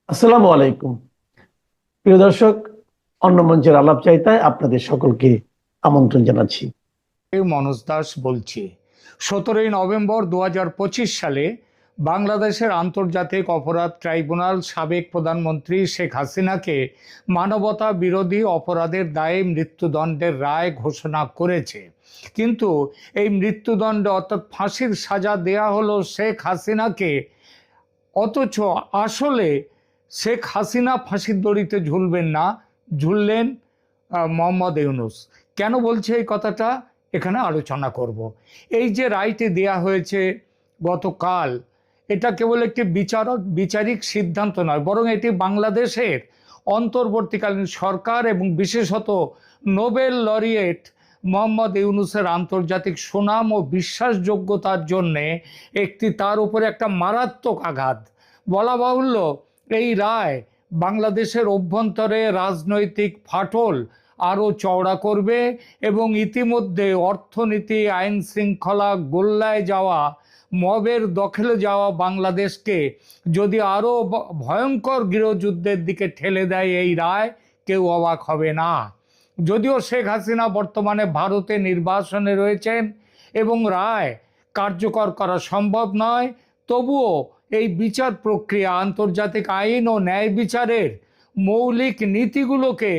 আসসালামু আলাইকুম। প্রিয় দর্শক, অন্য মঞ্চের আলাপ চাইতায় আপনাদের সকলকে আমন্ত্রণ জানাচ্ছি। মনোজ দাস বলছি। 17ই নভেম্বর 2025 সালে বাংলাদেশের আন্তর্জাতিক অপরাধ ট্রাইব্যুনাল সাবেক প্রধানমন্ত্রী শেখ হাসিনাকে মানবতা বিরোধী অপরাধের দায়ে মৃত্যুদণ্ডের রায় ঘোষণা করেছে। কিন্তু এই মৃত্যুদণ্ড অর্থাৎ ফাঁসির সাজা দেয়া হলো শেখ হাসিনাকে, অথচ আসলে শেখ হাসিনা ফাঁসির দড়িতে ঝুলবেন না, ঝুললেন মোহাম্মদ ইউনূস। কেন বলছে এই কথাটা, এখানে আলোচনা করব। এই যে রায়টি দেয়া হয়েছে গতকাল, এটা কেবল একটি বিচারিক সিদ্ধান্ত নয়, বরং এটি বাংলাদেশের অন্তর্বর্তীকালীন সরকার এবং বিশেষত নোবেল লরিয়েট মোহাম্মদ ইউনূসের আন্তর্জাতিক সুনাম ও বিশ্বাসযোগ্যতার জন্যে তার উপরে একটা মারাত্মক আঘাত। বলা বাহুল্য, এই রায় বাংলাদেশের অভ্যন্তরে রাজনৈতিক ফাটল আরও চওড়া করবে এবং ইতিমধ্যে অর্থনীতি, আইন শৃঙ্খলা গোল্লায় যাওয়া, মবের দখলে যাওয়া বাংলাদেশকে যদি আরও ভয়ঙ্কর গৃহযুদ্ধের দিকে ঠেলে দেয় এই রায়, কেউ অবাক হবে না। যদিও শেখ হাসিনা বর্তমানে ভারতে নির্বাসনে রয়েছেন এবং রায় কার্যকর করা সম্ভব নয়, তবুও এই বিচার প্রক্রিয়া আন্তর্জাতিক আইন ও ন্যায় বিচারের মৌলিক নীতিগুলোকে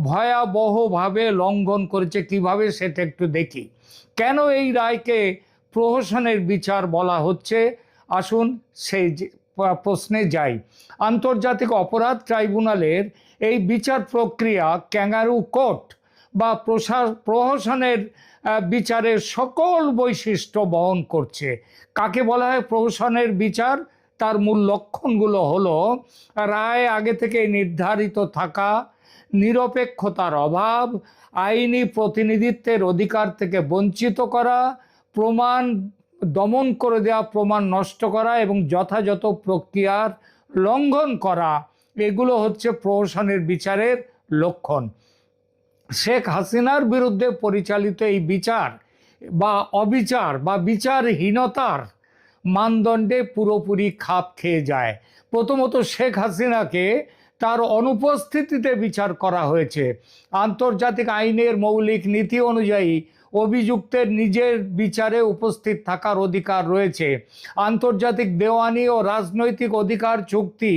ভয়াবহভাবে লঙ্ঘন করেছে। কিভাবে সেটা একটু দেখি। কেন এই রায়কে প্রহসনের বিচার বলা হচ্ছে, আসুন সেই প্রশ্নে যাই। আন্তর্জাতিক অপরাধ ট্রাইব্যুনালের এই বিচার প্রক্রিয়া ক্যাঙ্গারু কোর্ট বা প্রহসনের বিচারের সকল বৈশিষ্ট্য বহন করছে। কাকে বলা হয় প্রহসনের বিচার? তার মূল লক্ষণগুলো হলো: রায় আগে থেকে নির্ধারিত থাকা, নিরপেক্ষতার অভাব, আইনি প্রতিনিধিত্বের অধিকার থেকে বঞ্চিত করা, প্রমাণ দমন করে দেওয়া, প্রমাণ নষ্ট করা এবং যথাযথ প্রক্রিয়ার লঙ্ঘন করা, এগুলো হচ্ছে প্রহসনের বিচারের লক্ষণ। শেখ হাসিনার বিরুদ্ধে পরিচালিত এই বিচার বা অবিচার বা বিচারহীনতার মানদণ্ডে পুরোপুরি খাপ খেয়ে যায়। প্রথমত, শেখ হাসিনাকে তার অনুপস্থিতিতে বিচার করা হয়েছে। আন্তর্জাতিক আইনের মৌলিক নীতি অনুযায়ী অভিযুক্তের নিজের বিচারে উপস্থিত থাকার অধিকার রয়েছে। আন্তর্জাতিক দেওয়ানি ও রাজনৈতিক অধিকার চুক্তি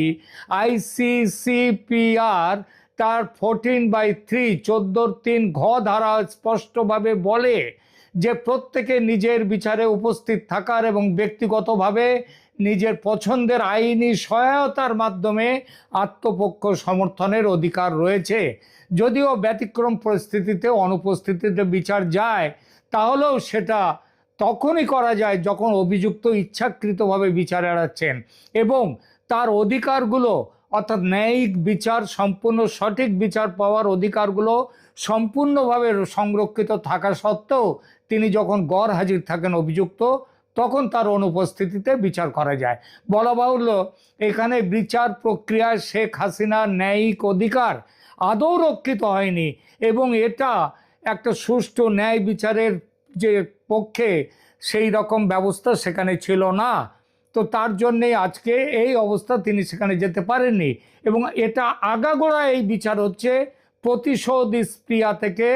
ICCPR তার 14/3 14-3 ঘ ধারা স্পষ্টভাবে বলে যে প্রত্যেকে নিজের বিচারে উপস্থিত থাকার এবং ব্যক্তিগতভাবে নিজের পছন্দের আইনি সহায়তার মাধ্যমে আত্মপক্ষ সমর্থনের অধিকার রয়েছে। যদিও ব্যতিক্রম পরিস্থিতিতে অনুপস্থিতিতে বিচার যায়, তাহলেও সেটা তখনই করা যায় যখন অভিযুক্ত ইচ্ছাকৃতভাবে বিচার এড়াচ্ছেন এবং তার অধিকারগুলো, অর্থাৎ ন্যায়িক বিচার, সম্পূর্ণ সঠিক বিচার পাওয়ার অধিকারগুলো সম্পূর্ণভাবে সংরক্ষিত থাকা সত্ত্বেও তিনি যখন গড় হাজির থাকেন অভিযুক্ত, তখন তার অনুপস্থিতিতে বিচার করা যায়। বলা বাহুল্য, এখানে বিচার প্রক্রিয়ায় শেখ হাসিনার ন্যায়িক অধিকার আদৌ রক্ষিত হয়নি এবং এটা একটা সুষ্ঠু ন্যায় বিচারের যে পক্ষে সেই রকম ব্যবস্থা সেখানে ছিল না। তো তার জন্যেই আজকে এই অবস্থা, তিনি সেখানে যেতে পারেননি এবং এটা আগাগোড়া এই বিচার হচ্ছে প্রতিশোধ স্পৃহা থেকে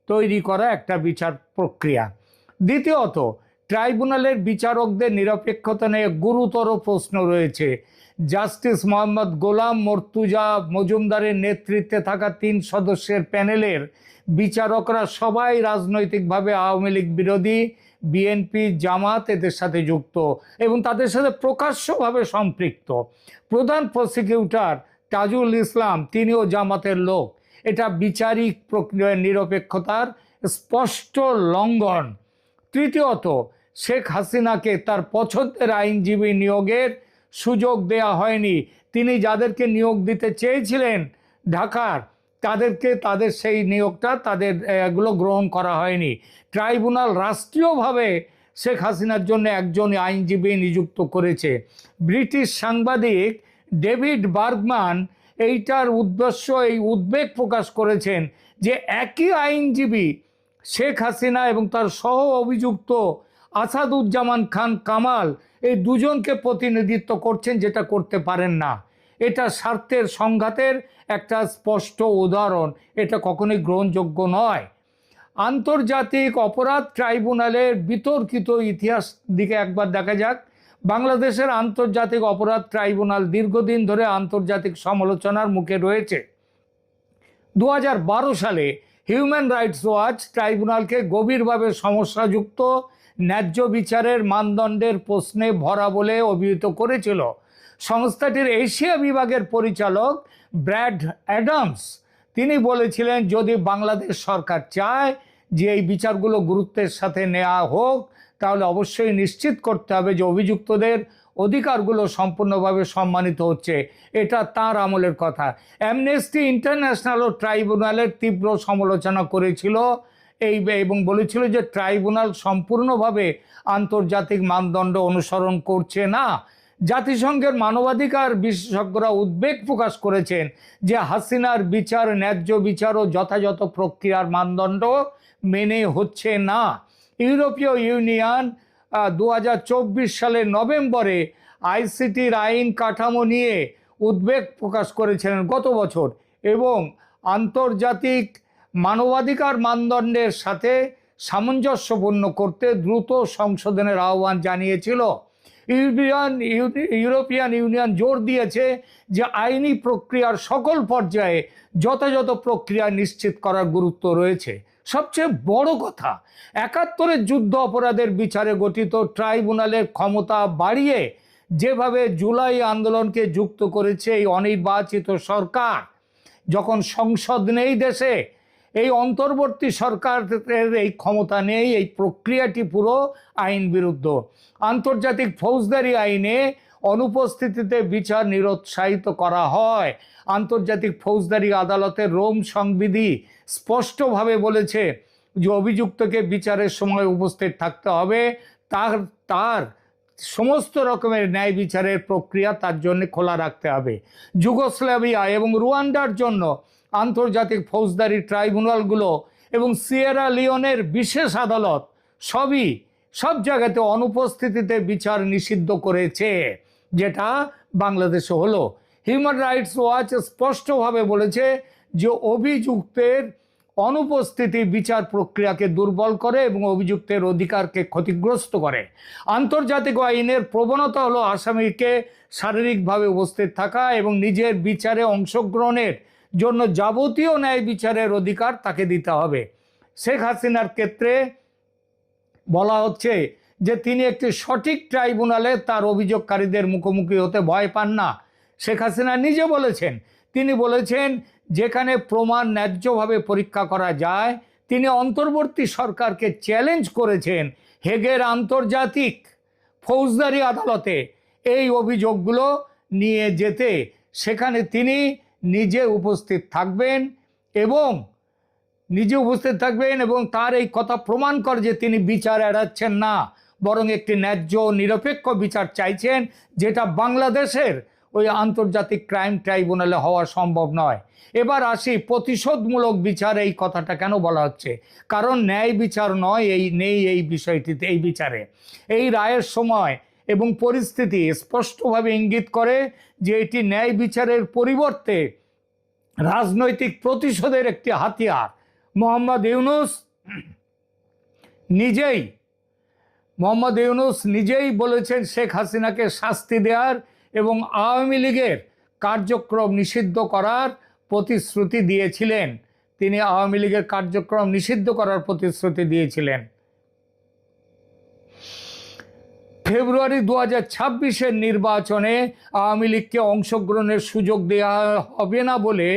তৈরি করা একটা বিচার প্রক্রিয়া। দ্বিতীয়ত, ট্রাইব্যুনালের বিচারকদের নিরপেক্ষতা নিয়ে গুরুতর প্রশ্ন রয়েছে। জাস্টিস মোহাম্মদ গোলাম মর্তুজা মজুমদারের নেতৃত্বে থাকা 3 সদস্যের প্যানেলের বিচারকরা সবাই রাজনৈতিকভাবে আওয়ামী লীগ বিরোধী, বিএনপি, জামাত এদের সাথে যুক্ত এবং তাদের সাথে প্রকাশ্যভাবে সম্পৃক্ত। প্রধান প্রসিকিউটর তাজুল ইসলাম, তিনিও জামাতের লোক। এটা বিচারিক প্রক্রিয়ার নিরপেক্ষতার স্পষ্ট লঙ্ঘন। তৃতীয়ত, শেখ হাসিনাকে তার পছন্দের আইনজীবী নিয়োগের সুযোগ দেয়া হয়নি। তিনি যাদেরকে নিয়োগ দিতে চেয়েছিলেন ঢাকার, তাদের সেই নিয়োগটা এগুলো গ্রহণ করা হয়নি। ট্রাইব্যুনাল রাষ্ট্রীয়ভাবে শেখ হাসিনার জন্য একজন আইনজীবী নিযুক্ত করেছে। ব্রিটিশ সাংবাদিক ডেভিড বার্গম্যান এইটার এই উদ্বেগ প্রকাশ করেছেন যে একই আইনজীবী শেখ হাসিনা এবং তার সহ অভিযুক্ত আসাদুজ্জামান খান কামাল, এই দুজনকে প্রতিনিধিত্ব করছেন, যেটা করতে পারেন না। এটা স্বার্থের সংঘাতের একটা স্পষ্ট উদাহরণ। এটা কখনোই গ্রহণযোগ্য নয়। আন্তর্জাতিক অপরাধ ট্রাইব্যুনালের বিতর্কিত ইতিহাস দিকে একবার দেখা যাক। বাংলাদেশের আন্তর্জাতিক অপরাধ ট্রাইব্যুনাল দীর্ঘদিন ধরে আন্তর্জাতিক সমালোচনার মুখে রয়েছে। 2012 সালে হিউম্যান রাইটস ওয়াচ ট্রাইব্যুনালকে গভীরভাবে সমস্যাযুক্ত, ন্যায্য বিচারের মানদণ্ডের প্রশ্নে ভরা বলে অভিহিত করেছিল। সংস্থাটির এশিয়া বিভাগের পরিচালক ব্র্যাড অ্যাডামস তিনি বলেছিলেন, যদি বাংলাদেশ সরকার চায় যে এই বিচারগুলো গুরুত্বের সাথে নেওয়া হোক, তাহলে অবশ্যই নিশ্চিত করতে হবে যে অভিযুক্তদের অধিকারগুলো সম্পূর্ণভাবে সম্মানিত হচ্ছে। এটা তার আমলের কথা। অ্যামনেস্টি ইন্টারন্যাশনালও ট্রাইব্যুনালের তীব্র সমালোচনা করেছিল এবং বলেছিল যে ট্রাইব্যুনাল সম্পূর্ণভাবে আন্তর্জাতিক মানদণ্ড অনুসরণ করছে না। জাতিসংঘের মানবাধিকার বিশেষজ্ঞরা উদ্বেগ প্রকাশ করেছেন যে হাসিনার বিচার ন্যায্য বিচার ও যথাযথ প্রক্রিয়ার মানদণ্ড মেনে হচ্ছে না। ইউরোপীয় ইউনিয়ন 2024 সালের নভেম্বরে আইসিটির আইন কাঠামো নিয়ে উদ্বেগ প্রকাশ করেছিলেন গত বছর, এবং আন্তর্জাতিক মানবাধিকার মানদণ্ডের সাথে সামঞ্জস্যপূর্ণ করতে দ্রুত সংশোধনের আহ্বান জানিয়েছিল। ইউরোপিয়ান ইউনিয়ন জোর দিয়েছে যে আইনি প্রক্রিয়ার সকল পর্যায়ে যথাযথ প্রক্রিয়া নিশ্চিত করার গুরুত্ব রয়েছে। সবচেয়ে বড় কথা, 71-এর যুদ্ধ অপরাধের বিচারে গঠিত ট্রাইব্যুনালের ক্ষমতা বাড়িয়ে যেভাবে জুলাই আন্দোলনকে যুক্ত করেছে এই অনির্বাচিত সরকার, যখন সংসদ নেই দেশে, এই অন্তর্বর্তী সরকারের এই ক্ষমতা নেই, এই প্রক্রিয়াটি পুরো আইন বিরুদ্ধ। আন্তর্জাতিক ফৌজদারি আইনে অনুপস্থিতিতে বিচার নিরুৎসাহিত করা হয়। আন্তর্জাতিক ফৌজদারি আদালতের রোম সংবিধি স্পষ্টভাবে বলেছে যে অভিযুক্তকে বিচারের সময় উপস্থিত থাকতে হবে, তার সমস্ত রকমের ন্যায় বিচারের প্রক্রিয়া তার জন্য খোলা রাখতে হবে। যুগোস্লাভিয়া এবং রুয়ান্ডার জন্য আন্তর্জাতিক ফৌজদারি ট্রাইব্যুনালগুলো এবং সিয়েরা লিওনের বিশেষ আদালত সব জায়গাতে অনুপস্থিতিতে বিচার নিষিদ্ধ করেছে, যেটা বাংলাদেশে হলো। হিউম্যান রাইটস ওয়াচ স্পষ্টভাবে বলেছে যে অভিযুক্তের অনুপস্থিতি বিচার প্রক্রিয়াকে দুর্বল করে এবং অভিযুক্তের অধিকারকে ক্ষতিগ্রস্ত করে। আন্তর্জাতিক আইনের প্রবণতা হলো আসামিকে শারীরিকভাবে উপস্থিত থাকা এবং নিজের বিচারে অংশগ্রহণের জন্য যাবতীয় ন্যায় বিচারের অধিকার তাকে দিতে হবে। শেখ হাসিনার ক্ষেত্রে বলা হচ্ছে যে তিনি একটি সঠিক ট্রাইব্যুনালে তার অভিযোগকারীদের মুখোমুখি হতে ভয় পান না। শেখ হাসিনা নিজে বলেছেন, তিনি বলেছেন যেখানে প্রমাণ ন্যায্যভাবে পরীক্ষা করা যায়। তিনি অন্তর্বর্তী সরকারকে চ্যালেঞ্জ করেছেন হেগের আন্তর্জাতিক ফৌজদারি আদালতে এই অভিযোগগুলো নিয়ে যেতে। সেখানে তিনি নিজে উপস্থিত থাকবেন এবং তার এই কথা প্রমাণ করে যে তিনি বিচার এড়াচ্ছেন না, বরং একটি ন্যায্য নিরপেক্ষ বিচার চাইছেন, যেটা বাংলাদেশের ওই আন্তর্জাতিক ক্রাইম ট্রাইব্যুনালে হওয়া সম্ভব নয়। এবার আসি প্রতিশোধমূলক বিচার, এই কথাটা কেন বলা হচ্ছে? কারণ ন্যায় বিচার নয়, এই বিষয়টিতে, এই বিচারে এই রায়ের সময় এবং পরিস্থিতি স্পষ্টভাবে ইঙ্গিত করে যে এটি ন্যায় বিচারের পরিবর্তে রাজনৈতিক প্রতিশোধের একটি হাতিয়ার। মোহাম্মদ ইউনূস নিজেই বলেছেন শেখ হাসিনাকে শাস্তি দেওয়ার এবং আওয়ামী লীগের কার্যক্রম নিষিদ্ধ করার প্রতিশ্রুতি দিয়েছিলেন। তিনি আওয়ামী লীগের কার্যক্রম নিষিদ্ধ করার প্রতিশ্রুতি দিয়েছিলেন। ফেব্রুয়ারি 2026-এর নির্বাচনে আওয়ামী লীগকে অংশগ্রহণের সুযোগ দেওয়া হবে না বলে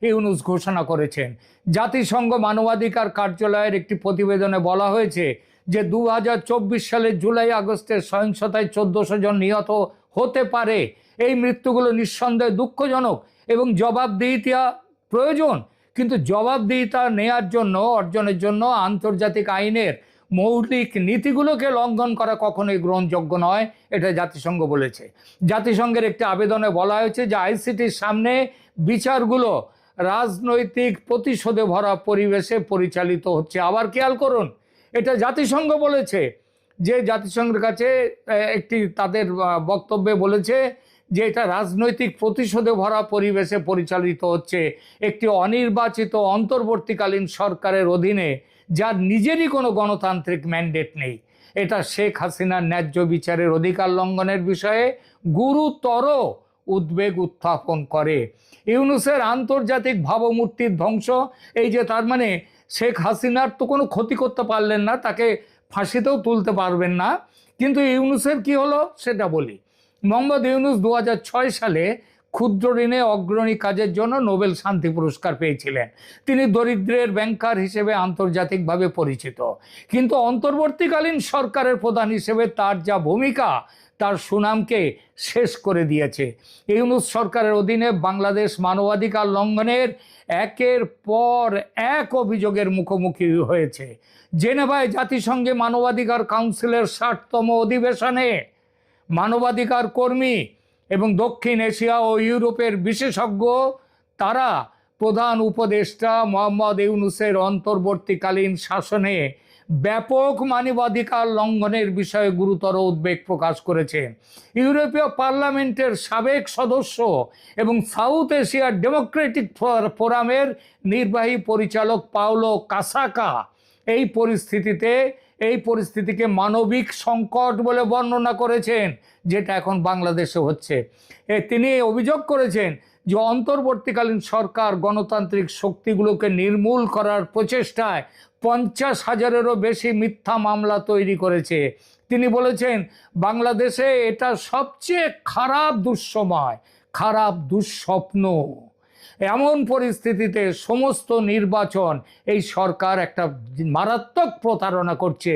ইউনূস ঘোষণা করেছেন। জাতিসংঘ মানবাধিকার কার্যালয়ের একটি প্রতিবেদনে বলা হয়েছে যে 2024 সালের জুলাই আগস্টের সহিংসতায় 1400 জন নিহত হতে পারে। এই মৃত্যুগুলো নিঃসন্দেহে দুঃখজনক এবং জবাবদিহিতা প্রয়োজন, কিন্তু জবাবদিহিতা অর্জনের জন্য আন্তর্জাতিক আইনের মৌলিক নীতিগুলোকে লঙ্ঘন করা কখনোই গ্রহণযোগ্য নয়, এটা জাতিসংঘ বলেছে। জাতিসংঘের একটি আবেদনে বলা হয়েছে যে আইসিটির সামনে বিচারগুলো রাজনৈতিক প্রতিশোধে ভরা পরিবেশে পরিচালিত হচ্ছে। আবার খেয়াল করুন, এটা জাতিসংঘ বলেছে, যে জাতিসংঘের কাছে একটি তাদের বক্তব্যে বলেছে যে এটা রাজনৈতিক প্রতিশোধে ভরা পরিবেশে পরিচালিত হচ্ছে একটি অনির্বাচিত অন্তর্বর্তীকালীন সরকারের অধীনে, যার নিজেরই কোনো গণতান্ত্রিক ম্যান্ডেট নেই। এটা শেখ হাসিনার ন্যায্য বিচারের অধিকার লঙ্ঘনের বিষয়ে গুরুতর উদ্বেগ উত্থাপন করে। ইউনূসের আন্তর্জাতিক ভাবমূর্তির ধ্বংস, এই যে তার মানে শেখ হাসিনার তো কোনো ক্ষতি করতে পারলেন না, তাকে ফাঁসিতেও তুলতে পারবেন না, কিন্তু ইউনূসের কি হলো সেটা বলি। মোহাম্মদ ইউনূস 2006 সালে ক্ষুদ্র ঋণে অগ্রণী কাজের জন্য নোবেল শান্তি পুরস্কার পেয়েছিলেন। তিনি দরিদ্রের ব্যাংকার হিসেবে আন্তর্জাতিকভাবে পরিচিত, কিন্তু অন্তর্বর্তীকালীন সরকারের প্রধান হিসেবে তার যা ভূমিকা তার সুনামকে শেষ করে দিয়েছে। ইউনূস সরকারের অধীনে বাংলাদেশ মানবাধিকার লঙ্ঘনের একের পর এক অভিযোগের মুখোমুখি হয়েছে। জেনেভায় জাতিসংঘে মানবাধিকার কাউন্সিলের 60তম অধিবেশনে মানবাধিকার কর্মী এবং দক্ষিণ এশিয়া ও ইউরোপের বিশেষজ্ঞ তারা প্রধান উপদেষ্টা মোহাম্মদ ইউনূসের অন্তর্বর্তীকালীন শাসনে ব্যাপক মানবাধিকার লঙ্ঘনের বিষয়ে গুরুতর উদ্বেগ প্রকাশ করেছে। ইউরোপীয় পার্লামেন্টের সাবেক সদস্য এবং সাউথ এশিয়ার ডেমোক্রেটিক ফোরামের নির্বাহী পরিচালক পাওলো কাসাকা এই পরিস্থিতিকে মানবিক সংকট বলে বর্ণনা করেছেন, যেটা এখন বাংলাদেশে হচ্ছে। তিনি অভিযোগ করেছেন যে অন্তর্বর্তীকালীন সরকার গণতান্ত্রিক শক্তিগুলোকে নির্মূল করার প্রচেষ্টায় 50,000-এরও বেশি মিথ্যা মামলা তৈরি করেছে। তিনি বলেছেন বাংলাদেশে এটা সবচেয়ে খারাপ দুঃসময়, খারাপ দুঃস্বপ্ন। এমন পরিস্থিতিতে সমস্ত নির্বাচন এই সরকার একটা মারাত্মক প্রতারণা করছে,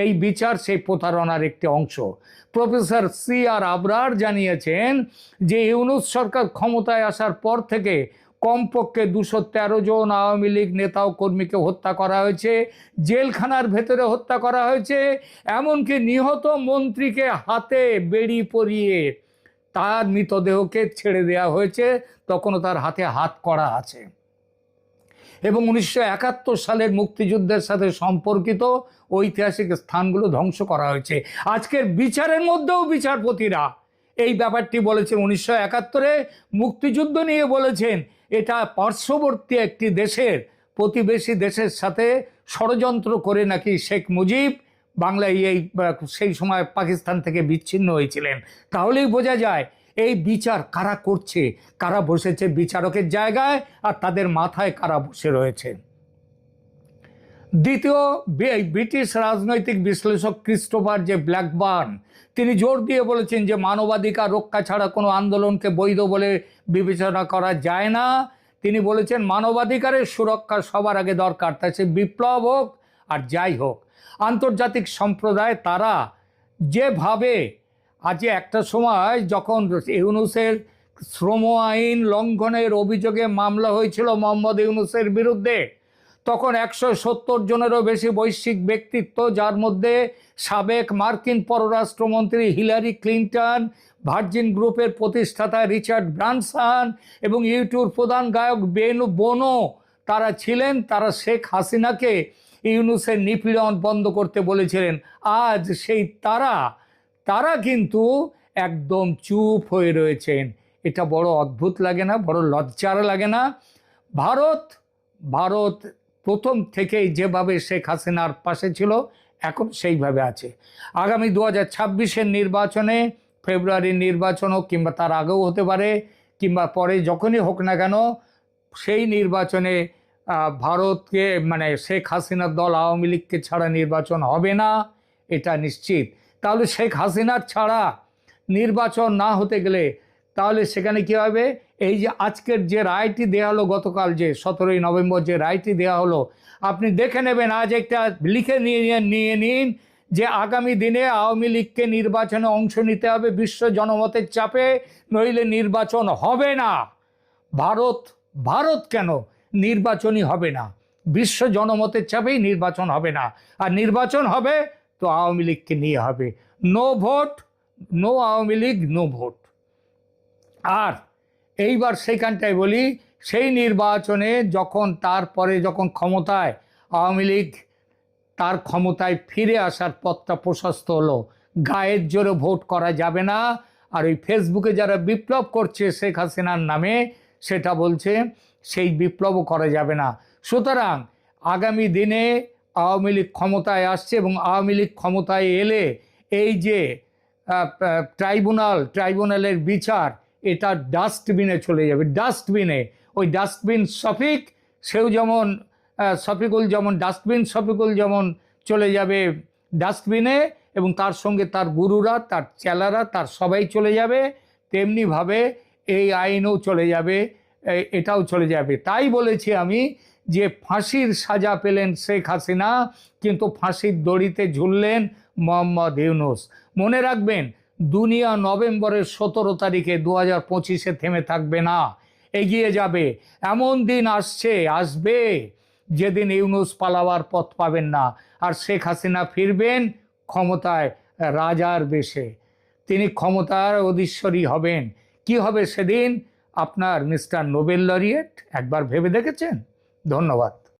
এই বিচার সেই প্রতারণার একটি অংশ। প্রফেসর CR আবরার জানিয়েছেন যে ইউনূস সরকার ক্ষমতায় আসার পর থেকে কমপক্ষে 213 জন আওয়ামী লীগ নেতা ও কর্মীকে হত্যা করা হয়েছে, জেলখানার ভেতরে হত্যা করা হয়েছে, এমনকি নিহত মন্ত্রীকে হাতে বেড়ি পরিয়ে তার মৃতদেহকে ছেড়ে দেওয়া হয়েছে, তখনও তার হাতে হাত করা আছে। এবং 1971 সালের মুক্তিযুদ্ধের সাথে সম্পর্কিত ঐতিহাসিক স্থানগুলো ধ্বংস করা হয়েছে। আজকের বিচারের মধ্যেও বিচারপতিরা এই ব্যাপারটি বলেছেন। 1971-এ মুক্তিযুদ্ধ নিয়ে বলেছেন এটা পার্শ্ববর্তী একটি দেশের, প্রতিবেশী দেশের সাথে ষড়যন্ত্র করে নাকি শেখ মুজিব বাংলায় সেই সময় পাকিস্তান থেকে বিচ্ছিন্ন হয়েছিলেন। তাহলেই বোঝা যায় এই বিচার কারা করছে, কারা বসেছে বিচারকের জায়গায়, আর তাদের মাথায় কারা বসে রয়েছে। দ্বিতীয়, ব্রিটিশ রাজনৈতিক বিশ্লেষক ক্রিস্টোফার জে ব্ল্যাকবার্ন তিনি জোর দিয়ে বলেছেন যে মানবাধিকার রক্ষা ছাড়া কোনো আন্দোলনকে বৈধ বলে বিবেচনা করা যায় না। তিনি বলেছেন মানবাধিকারের সুরক্ষা সবার আগে দরকার, তা সে বিপ্লব হোক আর যাই হোক। আন্তর্জাতিক সম্প্রদায় তারা যেভাবে আজ একটা সময় যখন ইউনূসের শ্রম আইন লঙ্ঘনের অভিযোগে মামলা হয়েছিল মোহাম্মদ ইউনূসের বিরুদ্ধে, তখন 170 জনেরও বেশি বৈশ্বিক ব্যক্তিত্ব, যার মধ্যে সাবেক মার্কিন পররাষ্ট্রমন্ত্রী হিলারি ক্লিন্টন, ভার্জিন গ্রুপের প্রতিষ্ঠাতা রিচার্ড ব্রানসন এবং ইউটিউব প্রধান গায়ক বোনো তারা ছিলেন। তারা শেখ হাসিনাকে ইউনূসের নিপীড়ন বন্ধ করতে বলেছিলেন। আজ সেই তারা কিন্তু একদম চুপ হয়ে রয়েছেন। এটা বড় অদ্ভুত লাগে না, বড় লজ্জার লাগে না? ভারত প্রথম থেকেই যেভাবে শেখ হাসিনার পাশে ছিল এখন সেইভাবে আছে। আগামী 2026-এর নির্বাচনে, ফেব্রুয়ারির নির্বাচন হোক কিংবা তার আগেও হতে পারে কিংবা পরে যখনই হোক না কেন, সেই নির্বাচনে ভারতকে মানে শেখ হাসিনার দল আওয়ামী লীগকে ছাড়া নির্বাচন হবে না, এটা নিশ্চিত। তাহলে শেখ হাসিনার ছাড়া নির্বাচন না হতে গেলে তাহলে সেখানে কী হবে? এই যে আজকের যে রায়টি দেওয়া হলো, গতকাল যে 17ই নভেম্বর যে রায়টি দেওয়া হলো, আপনি দেখে নেবেন, আজ একটা লিখে নিয়ে নিন যে আগামী দিনে আওয়ামী লীগকে নির্বাচনে অংশ নিতে হবে বিশ্ব জনমতের চাপে, নইলে নির্বাচন হবে না। ভারত কেন নির্বাচনই হবে না, বিশ্ব জনমতের চাপেই নির্বাচন হবে না। আর নির্বাচন হবে তো আওয়ামী লীগকে নিয়ে হবে। No vote, no Awami League, no vote. আর এইবার সেইখানটায় বলি, সেই নির্বাচনে তারপরে যখন ক্ষমতায় আওয়ামী লীগ তার ক্ষমতায় ফিরে আসার পথটা প্রশস্ত হলো, গায়ের জোরে ভোট করা যাবে না, আর ওই ফেসবুকে যারা বিপ্লব করছে শেখ হাসিনার নামে, সেটা বলছে সেই বিপ্লবও করা যাবে না। সুতরাং আগামী দিনে আওয়ামী লীগ ক্ষমতায় আসছে এবং আওয়ামী লীগ ক্ষমতায় এলে এই যে ট্রাইব্যুনালের বিচার, এটা ডাস্টবিনে চলে যাবে, ডাস্টবিনে। ওই ডাস্টবিন শফিক, সেও যেমন শফিকুল যেমন ডাস্টবিন, শফিকুল যেমন চলে যাবে ডাস্টবিনে এবং তার সঙ্গে তার গুরুরা, তার চেলারা, তার সবাই চলে যাবে, তেমনিভাবে এই আইনও চলে যাবে, এটাও চলে যাবে। তাই বলেছি আমি যে ফাঁসির সাজা পেলেন শেখ হাসিনা, কিন্তু ফাঁসির দড়িতে ঝুললেন মোহাম্মদ ইউনূস। মনে রাখবেন, দুনিয়া নভেম্বরের 17 তারিখে 2025-এ থেমে থাকবে না, এগিয়ে যাবে। এমন দিন আসবে যেদিন ইউনূস পালাবার পথ পাবেন না, আর শেখ হাসিনা ফিরবেন ক্ষমতায় রাজার বেশে। তিনি ক্ষমতার অধীশ্বরী হবেন। কি হবে সেদিন? আপনার মিস্টার নোবেল লরিয়েট একবার ভেবে দেখেছেন? ধন্যবাদ।